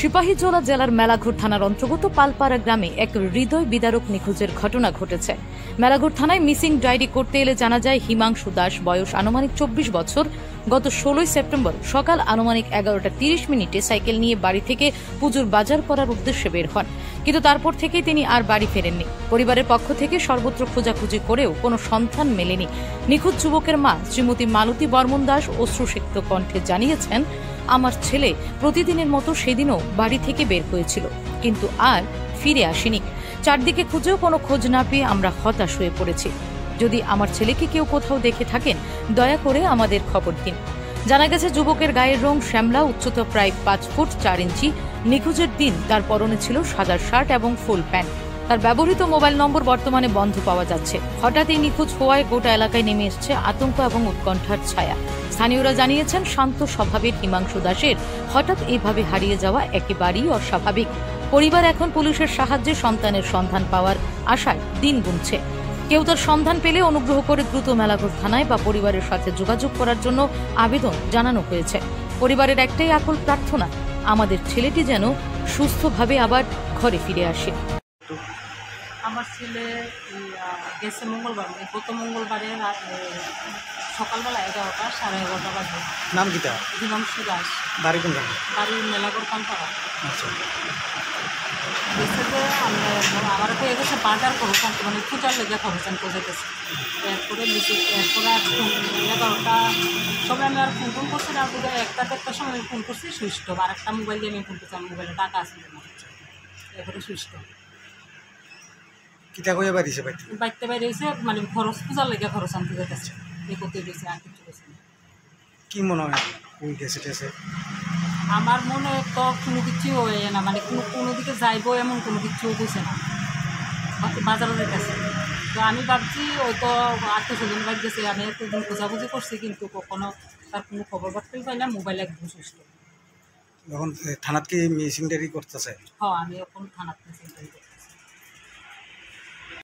সিপাহীজলা জেলার মেলাঘর থানার অন্তর্গত পালপাড়া গ্রামে এক হৃদয় বিদারক নিখোঁজের ঘটনা ঘটেছে। মেলাঘর থানায় মিসিং ডায়েরি করতে এলে জানা যায় হিমাংশু দাস, বয়স আনুমানিক 24 বছর, গত 16 সেপ্টেম্বর সকাল আনুমানিক 11:30 সাইকেল নিয়ে বাড়ি থেকে পুজোর বাজার করার উদ্দেশ্যে বের হন, কিন্তু তারপর থেকেই তিনি আর বাড়ি ফেরেননি। পরিবারের পক্ষ থেকে সর্বত্র খোঁজাখুঁজি করেও কোনো সন্ধান মেলেনি। নিখোঁজ যুবকের মা শ্রীমতী মালতী বর্মন দাস অশ্রুসিক্ত কণ্ঠে জানিয়েছেন, আমার ছেলে প্রতিদিনের মতো সেদিনও বাড়ি থেকে বের হয়েছিল, কিন্তু আর ফিরে আসেনি। চারদিকে খুঁজেও কোনো খোঁজ না পেয়ে আমরা হতাশ হয়ে পড়েছি। যদি আমার ছেলেকে কেউ কোথাও দেখে থাকেন, দয়া করে আমাদের খবর দিন। জানা গেছে যুবকের গায়ের রং শ্যামলা, উচ্চতা প্রায় 5 ফুট 4 ইঞ্চি। নিখোঁজের দিন তার পরনে ছিল সাদা শার্ট এবং ফুল প্যান্ট। তার ব্যবহৃত মোবাইল নম্বর বর্তমানে বন্ধ পাওয়া যাচ্ছে। হঠাৎ এই নিখোঁজ হওয়ায় গোটা এলাকায় নেমে এসেছে আতঙ্ক এবং উৎকণ্ঠার ছায়া। স্থানীয়রা জানিয়েছেন, শান্ত স্বভাবের হিমাংশু দাসের হঠাৎ এইভাবে হারিয়ে যাওয়া একেবারেই অস্বাভাবিক। পরিবার এখন পুলিশের সাহায্যে সন্তানের সন্ধান পাওয়ার আশায় দিন গুনছে। কেউ তার সন্ধান পেলে অনুগ্রহ করে দ্রুত মেলাঘর থানায় বা পরিবারের সাথে যোগাযোগ করার জন্য আবেদন জানানো হয়েছে। পরিবারের একটাই আকুল প্রার্থনা, আমাদের ছেলেটি যেন সুস্থভাবে আবার ঘরে ফিরে আসে। আমার ছেলে গেছে মঙ্গলবার, গত মঙ্গলবারে সকালবেলা 11টা, 11:30 বাজে। নাম কিটা? হিমাংশু দাস। বাড়ি কোন জায়গায়? বাড়ি মেলাঘর পালপাড়া। আচ্ছা। গেছে যে আমার হয়ে গেছে বাজার করো, মানে পূজার লেগে খরচান করে গেছে। এরপরে এরপরে আর 11টা সবাই আমি আর ফোন করছি না, পুরো 1টা-1টার সময় আমি ফোন করছি, সুইচ অফ। আর একটা মোবাইল দিয়ে আমি ফোন করছি, আমার মোবাইলে টাকা আসছিল না, এরপরে সুইচ অফ। কিটা কইয়া বাড়িছে বাইতে বাইরে হয়েছে, মানে খরচ পূজার লেগে খরচ আনতে যেতেছে, এই করতে গেছে, আর কিছু গেছে না। কি মনে হয় কোন গেছে টেছে? আমার মনে তো কোনো কিছু হয়ে না, মানে কোনো দিকে যাইবো এমন কোনো কিছু হয়েছে না, বাজারে যেতেছে। তো আমি ভাবছি ওই তো আত্মীয়-স্বজন বাড়ি গেছে, আমি এতদিন বোঝাবুঝি করছি, কিন্তু কখনো তার কোনো খবর বার্তাই পাই না, মোবাইল একদম সুস্থ। এখন থানাত কি মিসিং ডায়েরি করতেছে? হ্যাঁ, আমি এখন থানাত মিসিং ডায়েরি